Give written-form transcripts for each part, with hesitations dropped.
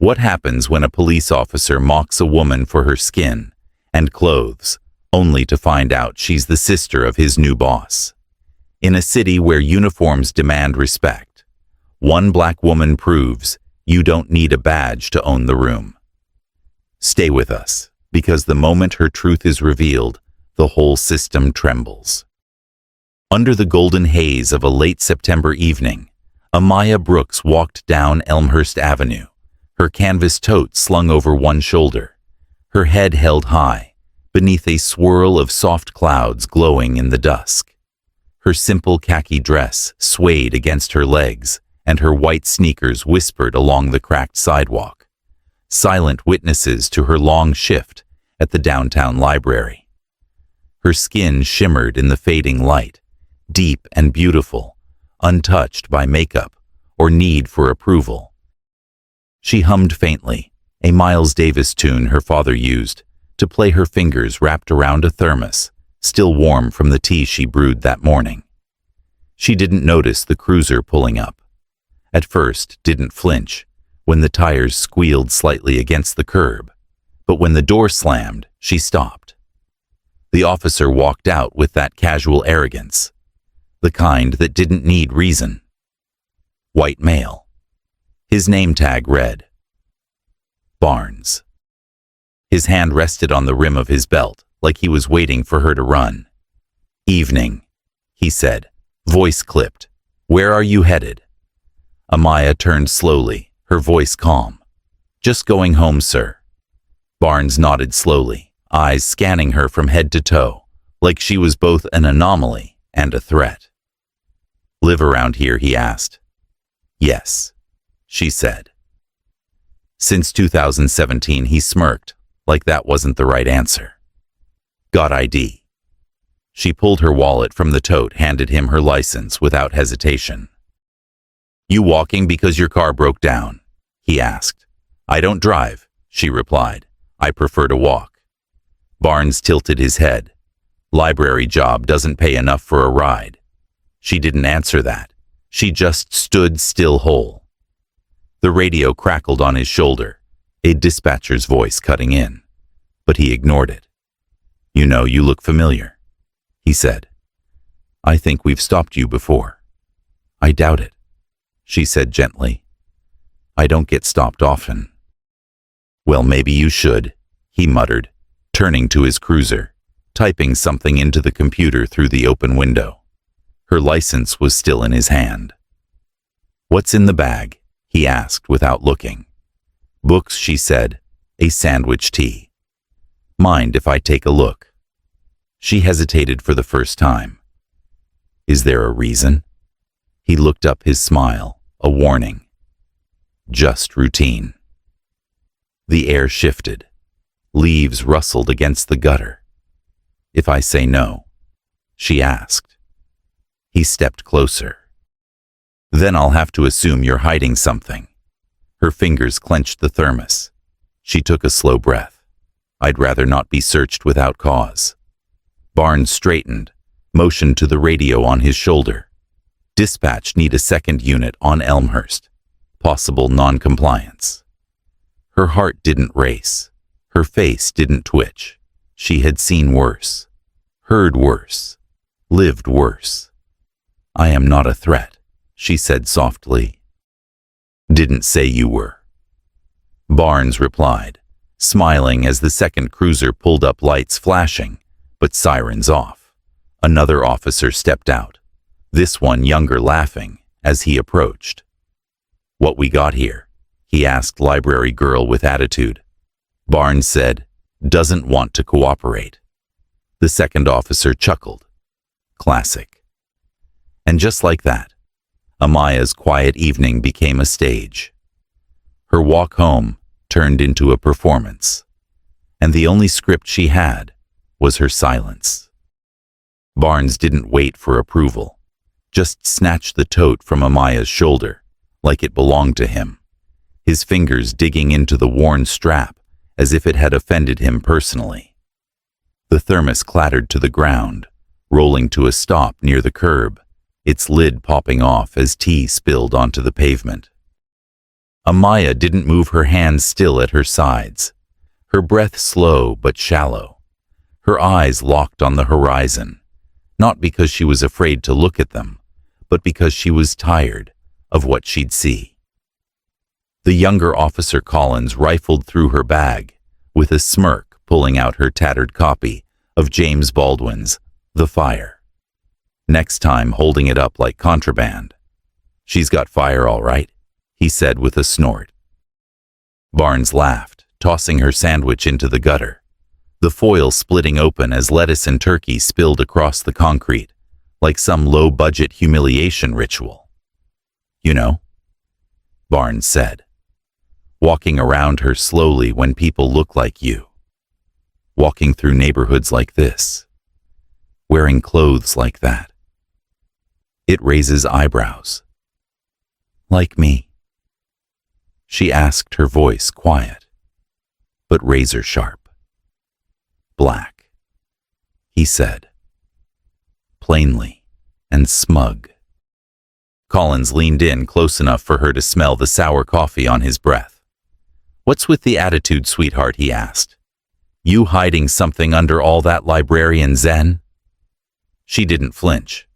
What happens when a police officer mocks a woman for her skin and clothes, only to find out she's the sister of his new boss? In a city where uniforms demand respect, one black woman proves you don't need a badge to own the room. Stay with us, because the moment her truth is revealed, the whole system trembles. Under the golden haze of a late September evening, Amaya Brooks walked down Elmhurst Avenue, her canvas tote slung over one shoulder, her head held high, beneath a swirl of soft clouds glowing in the dusk. Her simple khaki dress swayed against her legs, and her white sneakers whispered along the cracked sidewalk, silent witnesses to her long shift at the downtown library. Her skin shimmered in the fading light, deep and beautiful, untouched by makeup or need for approval. She hummed faintly, a Miles Davis tune her father used to play, her fingers wrapped around a thermos, still warm from the tea she brewed that morning. She didn't notice the cruiser pulling up. At first, didn't flinch when the tires squealed slightly against the curb, but when the door slammed, she stopped. The officer walked out with that casual arrogance, the kind that didn't need reason. White male. His name tag read Barnes. His hand rested on the rim of his belt, like he was waiting for her to run. "Evening," he said, voice clipped. "Where are you headed?" Amaya turned slowly, her voice calm. "Just going home, sir." Barnes nodded slowly, eyes scanning her from head to toe, like she was both an anomaly and a threat. "Live around here?" he asked. "Yes," she said. Since 2017, he smirked, like that wasn't the right answer. "Got ID?" She pulled her wallet from the tote, handed him her license without hesitation. "You walking because your car broke down?" he asked. "I don't drive," she replied. "I prefer to walk." Barnes tilted his head. "Library job doesn't pay enough for a ride." She didn't answer that. She just stood still whole. The radio crackled on his shoulder, a dispatcher's voice cutting in, but he ignored it. "You know, you look familiar," he said. "I think we've stopped you before." "I doubt it," she said gently. "I don't get stopped often." "Well, maybe you should," he muttered, turning to his cruiser, typing something into the computer through the open window. Her license was still in his hand. "What's in the bag?" he asked without looking. "Books," she said, "a sandwich tea." "Mind if I take a look?" She hesitated for the first time. "Is there a reason?" He looked up, his smile, a warning. "Just routine." The air shifted. Leaves rustled against the gutter. "If I say no?" she asked. He stepped closer. "Then I'll have to assume you're hiding something." Her fingers clenched the thermos. She took a slow breath. "I'd rather not be searched without cause." Barnes straightened, motioned to the radio on his shoulder. "Dispatch need a second unit on Elmhurst. Possible non-compliance." Her heart didn't race. Her face didn't twitch. She had seen worse, heard worse, lived worse. "I am not a threat," she said softly. "Didn't say you were." Barnes replied, smiling as the second cruiser pulled up, lights flashing, but sirens off. Another officer stepped out, this one younger, laughing as he approached. "What we got here?" he asked library girl with attitude. Barnes said, "Doesn't want to cooperate." The second officer chuckled. Classic. And just like that, Amaya's quiet evening became a stage. Her walk home turned into a performance, and the only script she had was her silence. Barnes didn't wait for approval, just snatched the tote from Amaya's shoulder, like it belonged to him, his fingers digging into the worn strap as if it had offended him personally. The thermos clattered to the ground, rolling to a stop near the curb, its lid popping off as tea spilled onto the pavement. Amaya didn't move, her hands still at her sides, her breath slow but shallow, her eyes locked on the horizon, not because she was afraid to look at them, but because she was tired of what she'd see. The younger officer Collins rifled through her bag, with a smirk pulling out her tattered copy of James Baldwin's The Fire. Next time holding it up like contraband. "She's got fire all right," he said with a snort. Barnes laughed, tossing her sandwich into the gutter, the foil splitting open as lettuce and turkey spilled across the concrete, like some low-budget humiliation ritual. "You know," Barnes said, "walking around her slowly when people look like you, walking through neighborhoods like this, wearing clothes like that. It raises eyebrows. Like me." She asked, her voice quiet, but razor sharp. "Black," he said, plainly and smug. Collins leaned in close enough for her to smell the sour coffee on his breath. "What's with the attitude, sweetheart?" he asked. "You hiding something under all that librarian zen?" She didn't flinch.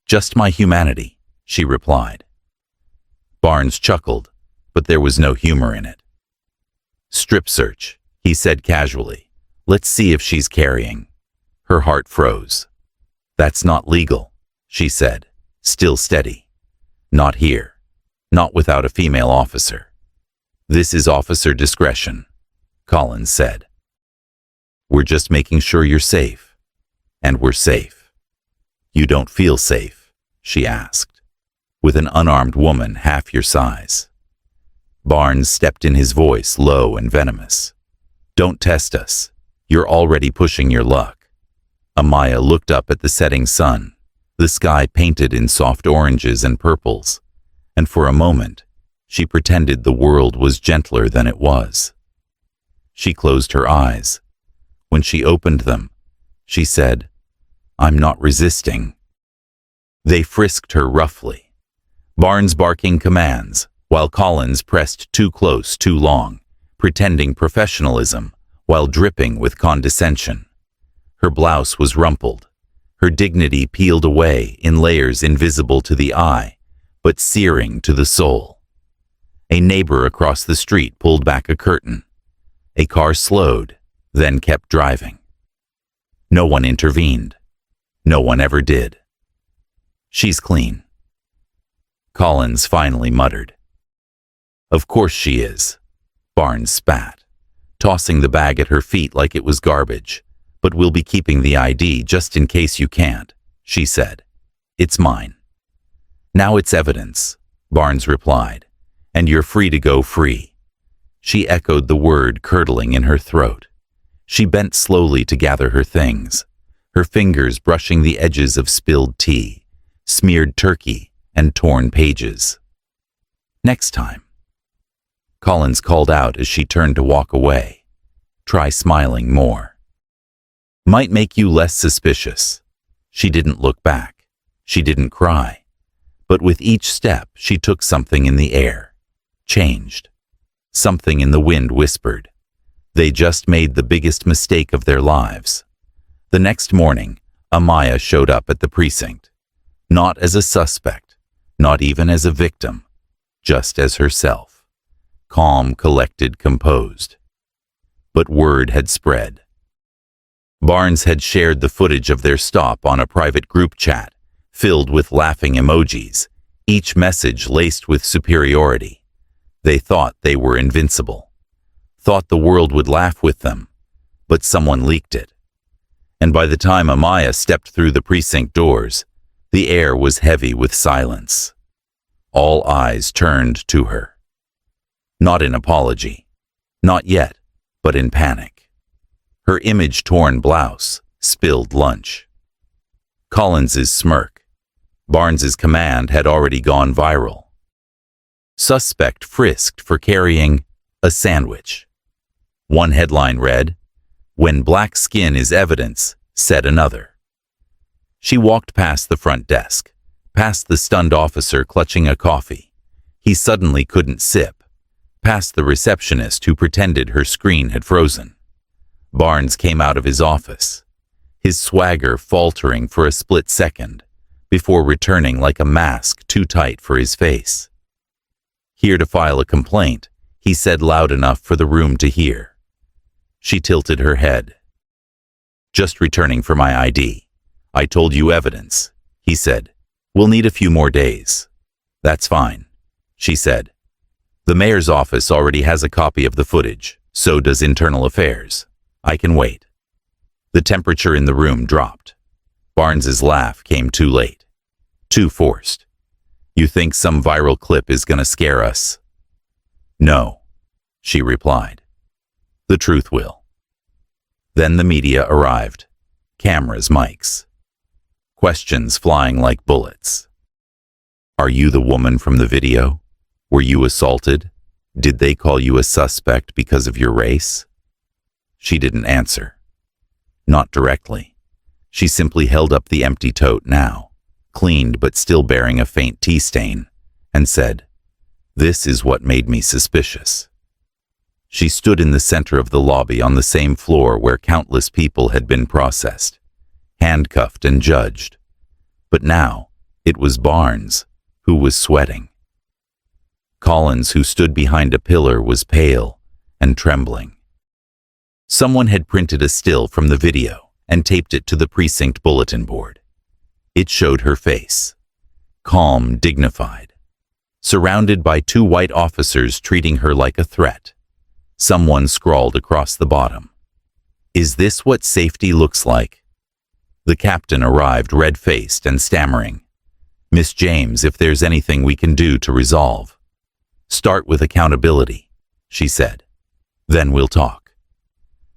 "Just my humanity," she replied. Barnes chuckled, but there was no humor in it. "Strip search," he said casually. "Let's see if she's carrying." Her heart froze. "That's not legal," she said, still steady. "Not here. Not without a female officer." "This is officer discretion," Collins said. "We're just making sure you're safe." "And we're safe." "You don't feel safe?" she asked, with an unarmed woman half your size. Barnes stepped in, his voice low and venomous. "Don't test us. You're already pushing your luck." Amaya looked up at the setting sun, the sky painted in soft oranges and purples, and for a moment, she pretended the world was gentler than it was. She closed her eyes. When she opened them, she said, "I'm not resisting." They frisked her roughly, Barnes barking commands, while Collins pressed too close too long, pretending professionalism while dripping with condescension. Her blouse was rumpled, her dignity peeled away in layers invisible to the eye, but searing to the soul. A neighbor across the street pulled back a curtain. A car slowed, then kept driving. No one intervened. No one ever did. "She's clean," Collins finally muttered. "Of course she is," Barnes spat, tossing the bag at her feet like it was garbage. "But we'll be keeping the ID just in case you can't," she said. "It's mine." "Now it's evidence," Barnes replied, "and you're free to go free." She echoed the word curdling in her throat. She bent slowly to gather her things, her fingers brushing the edges of spilled tea, smeared turkey, and torn pages. "Next time," Collins called out as she turned to walk away. "Try smiling more. Might make you less suspicious." She didn't look back. She didn't cry. But with each step, she took something in the air. Changed. Something in the wind whispered. They just made the biggest mistake of their lives. The next morning, Amaya showed up at the precinct. Not as a suspect, not even as a victim, just as herself. Calm, collected, composed. But word had spread. Barnes had shared the footage of their stop on a private group chat, filled with laughing emojis, each message laced with superiority. They thought they were invincible. Thought the world would laugh with them, but someone leaked it. And by the time Amaya stepped through the precinct doors, the air was heavy with silence. All eyes turned to her. Not in apology. Not yet, but in panic. Her image-torn blouse, spilled lunch. Collins's smirk. Barnes's command had already gone viral. Suspect frisked for carrying a sandwich. One headline read, "When black skin is evidence," said another. She walked past the front desk, past the stunned officer clutching a coffee. He suddenly couldn't sip, past the receptionist who pretended her screen had frozen. Barnes came out of his office, his swagger faltering for a split second, before returning like a mask too tight for his face. "Here to file a complaint," he said loud enough for the room to hear. She tilted her head. "Just returning for my ID. I told you evidence," he said. "We'll need a few more days." "That's fine," she said. "The mayor's office already has a copy of the footage, so does Internal Affairs. I can wait." The temperature in the room dropped. Barnes's laugh came too late, too forced. "You think some viral clip is gonna scare us?" "No," she replied. "The truth will." Then the media arrived. Cameras, mics. Questions flying like bullets. "Are you the woman from the video? Were you assaulted? Did they call you a suspect because of your race?" She didn't answer. Not directly. She simply held up the empty tote now, cleaned but still bearing a faint tea stain, and said, "This is what made me suspicious." She stood in the center of the lobby on the same floor where countless people had been processed, handcuffed and judged. But now it was Barnes who was sweating. Collins, who stood behind a pillar, was pale and trembling. Someone had printed a still from the video and taped it to the precinct bulletin board. It showed her face, calm, dignified, surrounded by two white officers treating her like a threat. Someone scrawled across the bottom, "Is this what safety looks like?" The captain arrived red-faced and stammering. "Miss James, if there's anything we can do to resolve." "Start with accountability," she said. "Then we'll talk."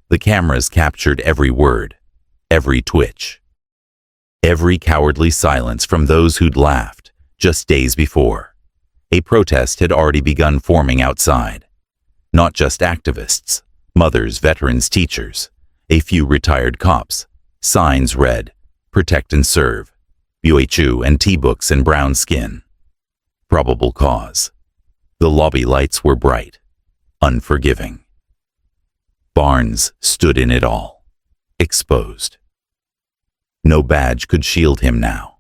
The cameras captured every word, every twitch, every cowardly silence from those who'd laughed just days before. A protest had already begun forming outside. Not just activists, mothers, veterans, teachers, a few retired cops. Signs read, "Protect and Serve," BOHU and T-books in brown skin. Probable cause. The lobby lights were bright, unforgiving. Barnes stood in it all, exposed. No badge could shield him now.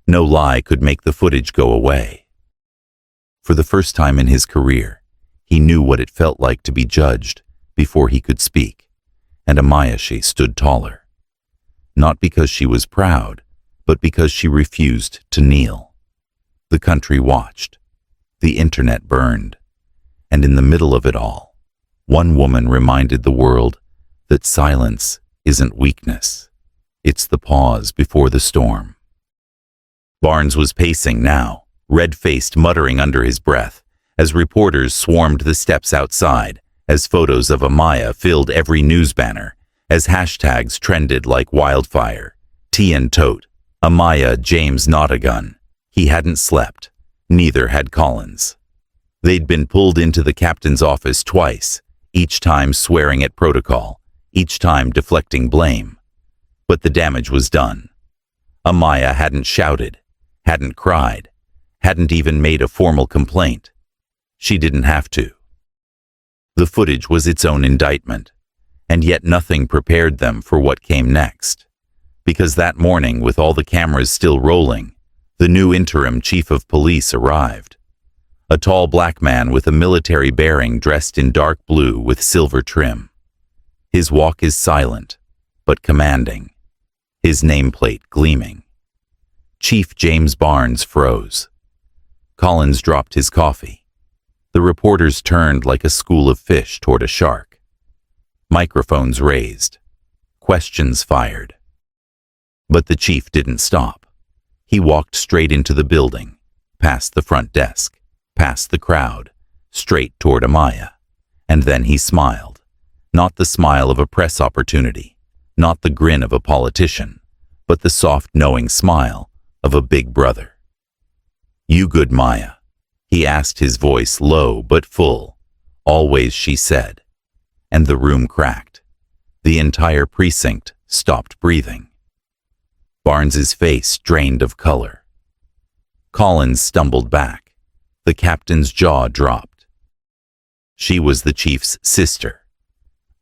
No lie could make the footage go away. For the first time in his career, he knew what it felt like to be judged before he could speak, and Amayashi stood taller. Not because she was proud, but because she refused to kneel. The country watched. The internet burned. And in the middle of it all, one woman reminded the world that silence isn't weakness. It's the pause before the storm. Barnes was pacing now, red-faced, muttering under his breath, as reporters swarmed the steps outside, as photos of Amaya filled every news banner, as hashtags trended like wildfire. Tea and tote. Amaya James not a gun. He hadn't slept. Neither had Collins. They'd been pulled into the captain's office twice, each time swearing at protocol, each time deflecting blame. But the damage was done. Amaya hadn't shouted, hadn't cried, hadn't even made a formal complaint. She didn't have to. The footage was its own indictment. And yet nothing prepared them for what came next. Because that morning, with all the cameras still rolling, the new interim chief of police arrived. A tall black man with a military bearing, dressed in dark blue with silver trim. His walk is silent, but commanding. His nameplate gleaming. Chief James Barnes froze. Collins dropped his coffee. The reporters turned like a school of fish toward a shark. Microphones raised. Questions fired. But the chief didn't stop. He walked straight into the building, past the front desk, past the crowd, straight toward Amaya. And then he smiled. Not the smile of a press opportunity, not the grin of a politician, but the soft, knowing smile of a big brother. "You good, Maya?" he asked, his voice low but full. "Always," she said. And the room cracked. The entire precinct stopped breathing. Barnes's face drained of color. Collins stumbled back. The captain's jaw dropped. She was the chief's sister,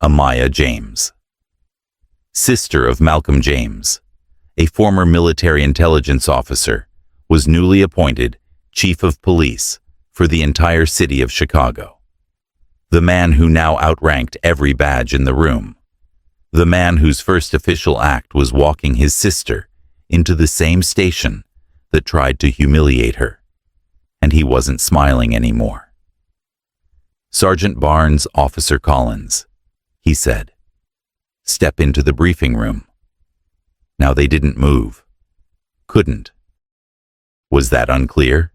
Amaya James. Sister of Malcolm James, a former military intelligence officer, was newly appointed chief of police for the entire city of Chicago. The man who now outranked every badge in the room. The man whose first official act was walking his sister into the same station that tried to humiliate her. And he wasn't smiling anymore. "Sergeant Barnes, Officer Collins," he said. "Step into the briefing room." Now they didn't move. Couldn't. "Was that unclear?"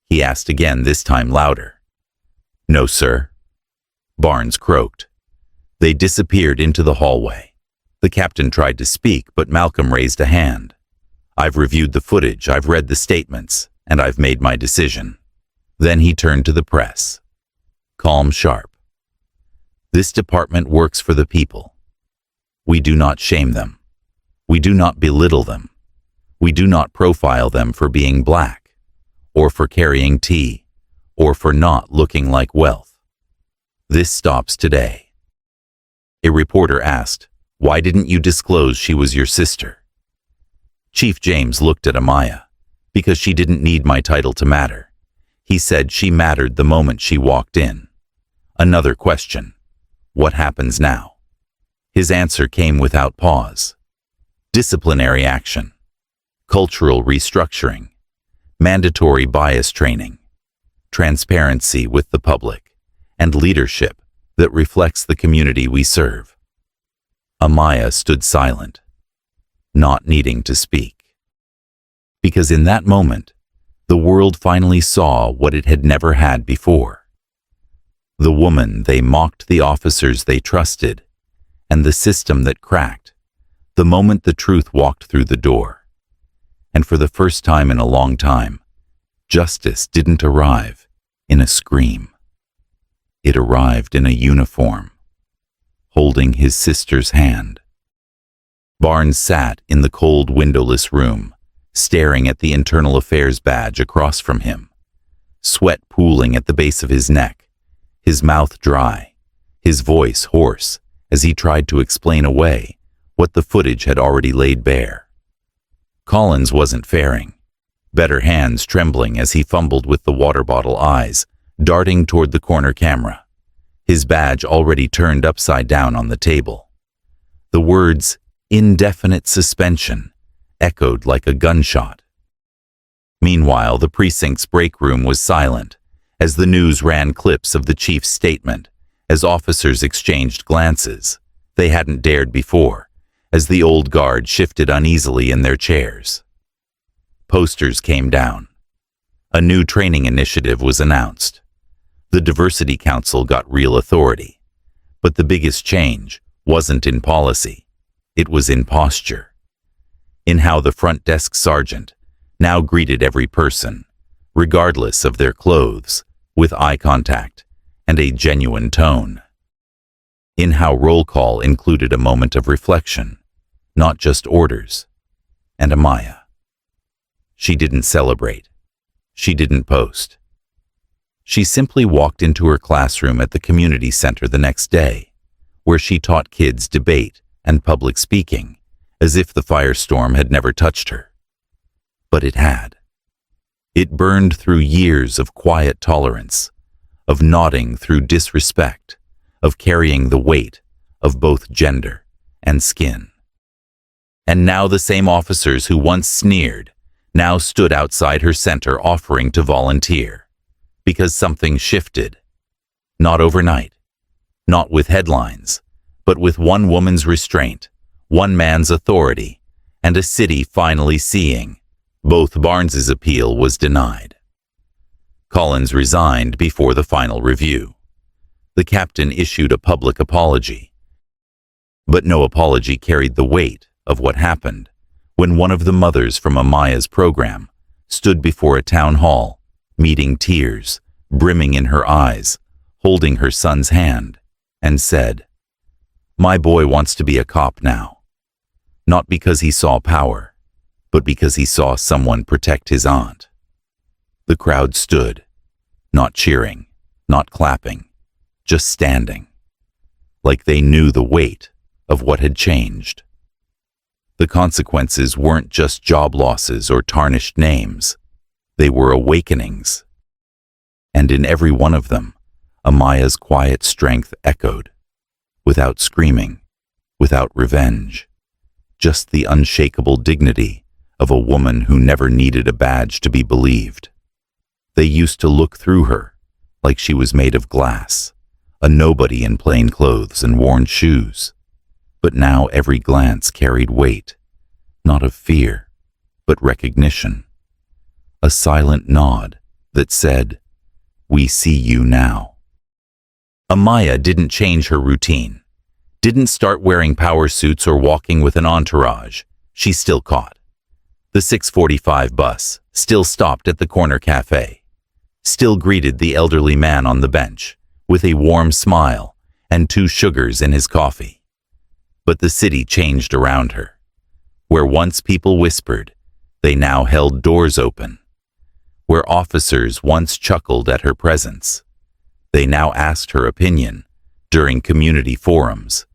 he asked again, this time louder. "No, sir," Barnes croaked. They disappeared into the hallway. The captain tried to speak, but Malcolm raised a hand. "I've reviewed the footage, I've read the statements, and I've made my decision." Then he turned to the press. Calm, sharp. "This department works for the people. We do not shame them. We do not belittle them. We do not profile them for being black, or for carrying tea, or for not looking like wealth. This stops today." A reporter asked, "Why didn't you disclose she was your sister?" Chief James looked at Amaya. "Because she didn't need my title to matter." He said she mattered the moment she walked in. Another question. What happens now? His answer came without pause. Disciplinary action. Cultural restructuring. Mandatory bias training. Transparency with the public. And leadership that reflects the community we serve. Amaya stood silent, not needing to speak. Because in that moment, the world finally saw what it had never had before. The woman they mocked, the officers they trusted, and the system that cracked, the moment the truth walked through the door. And for the first time in a long time, justice didn't arrive in a scream. It arrived in a uniform, holding his sister's hand. Barnes sat in the cold, windowless room, staring at the internal affairs badge across from him, sweat pooling at the base of his neck, his mouth dry, his voice hoarse as he tried to explain away what the footage had already laid bare. Collins wasn't faring, better hands trembling as he fumbled with the water bottle, eyes darting toward the corner camera, his badge already turned upside down on the table. The words, "indefinite suspension," echoed like a gunshot. Meanwhile, the precinct's break room was silent as the news ran clips of the chief's statement, as officers exchanged glances they hadn't dared before, as the old guard shifted uneasily in their chairs. Posters came down. A new training initiative was announced. The Diversity Council got real authority. But the biggest change wasn't in policy. It was in posture. In how the front desk sergeant now greeted every person, regardless of their clothes, with eye contact and a genuine tone. In how roll call included a moment of reflection, not just orders. And Amaya. She didn't celebrate. She didn't post. She simply walked into her classroom at the community center the next day, where she taught kids debate and public speaking, as if the firestorm had never touched her. But it had. It burned through years of quiet tolerance, of nodding through disrespect, of carrying the weight of both gender and skin. And now the same officers who once sneered now stood outside her center offering to volunteer. Because something shifted. Not overnight. Not with headlines, but with one woman's restraint, one man's authority, and a city finally seeing. Both Barnes's appeal was denied. Collins resigned before the final review. The captain issued a public apology. But no apology carried the weight of what happened when one of the mothers from Amaya's program stood before a town hall, meeting tears brimming in her eyes, holding her son's hand, and said, "My boy wants to be a cop now. Not because he saw power, but because he saw someone protect his aunt." The crowd stood, not cheering, not clapping, just standing, like they knew the weight of what had changed. The consequences weren't just job losses or tarnished names. They were awakenings. And in every one of them, Amaya's quiet strength echoed, without screaming, without revenge, just the unshakable dignity of a woman who never needed a badge to be believed. They used to look through her, like she was made of glass, a nobody in plain clothes and worn shoes. But now every glance carried weight, not of fear, but recognition. A silent nod that said, "We see you now." Amaya didn't change her routine, didn't start wearing power suits or walking with an entourage. She still caught the 6:45 bus, still stopped at the corner cafe, still greeted the elderly man on the bench with a warm smile and 2 sugars in his coffee. But the city changed around her. Where once people whispered, they now held doors open. Where officers once chuckled at her presence, they now asked her opinion during community forums.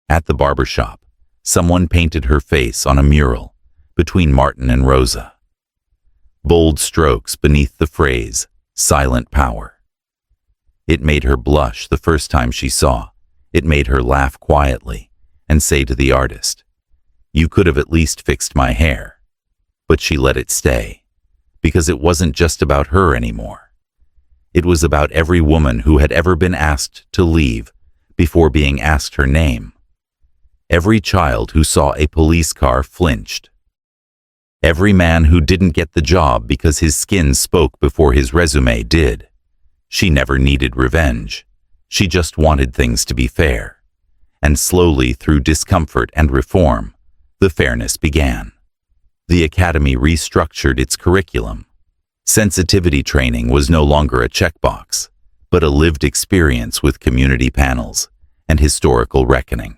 At the barbershop, someone painted her face on a mural between Martin and Rosa. Bold strokes beneath the phrase, "Silent Power." It made her blush the first time she saw. It made her laugh quietly and say to the artist, "You could have at least fixed my hair." But she let it stay, because it wasn't just about her anymore. It was about every woman who had ever been asked to leave before being asked her name. Every child who saw a police car flinched. Every man who didn't get the job because his skin spoke before his resume did. She never needed revenge. She just wanted things to be fair. And slowly, through discomfort and reform, the fairness began. The academy restructured its curriculum. Sensitivity training was no longer a checkbox, but a lived experience with community panels and historical reckoning.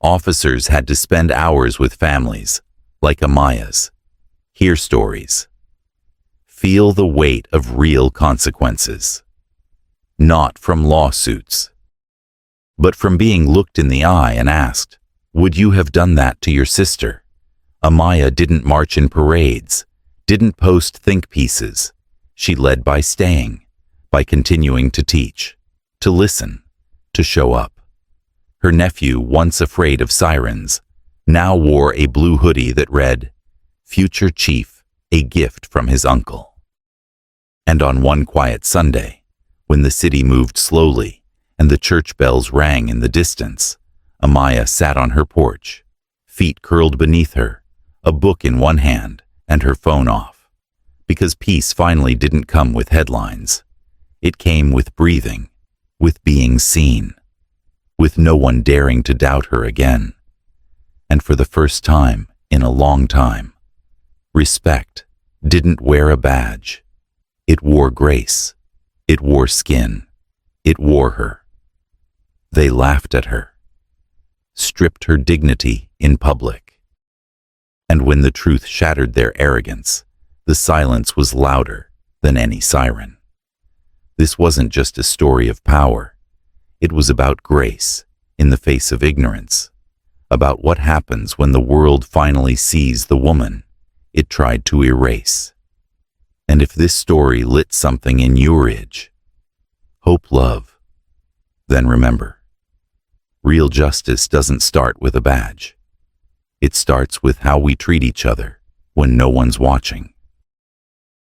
Officers had to spend hours with families, like Amaya's, hear stories, feel the weight of real consequences, not from lawsuits, but from being looked in the eye and asked, "Would you have done that to your sister?" Amaya didn't march in parades, didn't post think pieces. She led by staying, by continuing to teach, to listen, to show up. Her nephew, once afraid of sirens, now wore a blue hoodie that read, "Future Chief, a gift from his uncle." And on one quiet Sunday, when the city moved slowly and the church bells rang in the distance, Amaya sat on her porch, feet curled beneath her, a book in one hand and her phone off. Because peace finally didn't come with headlines. It came with breathing, with being seen, with no one daring to doubt her again. And for the first time in a long time, respect didn't wear a badge. It wore grace. It wore skin. It wore her. They laughed at her, stripped her dignity in public. And when the truth shattered their arrogance, the silence was louder than any siren. This wasn't just a story of power. It was about grace in the face of ignorance, about what happens when the world finally sees the woman it tried to erase. And if this story lit something in your ridge, hope, love, then remember, real justice doesn't start with a badge. It starts with how we treat each other when no one's watching.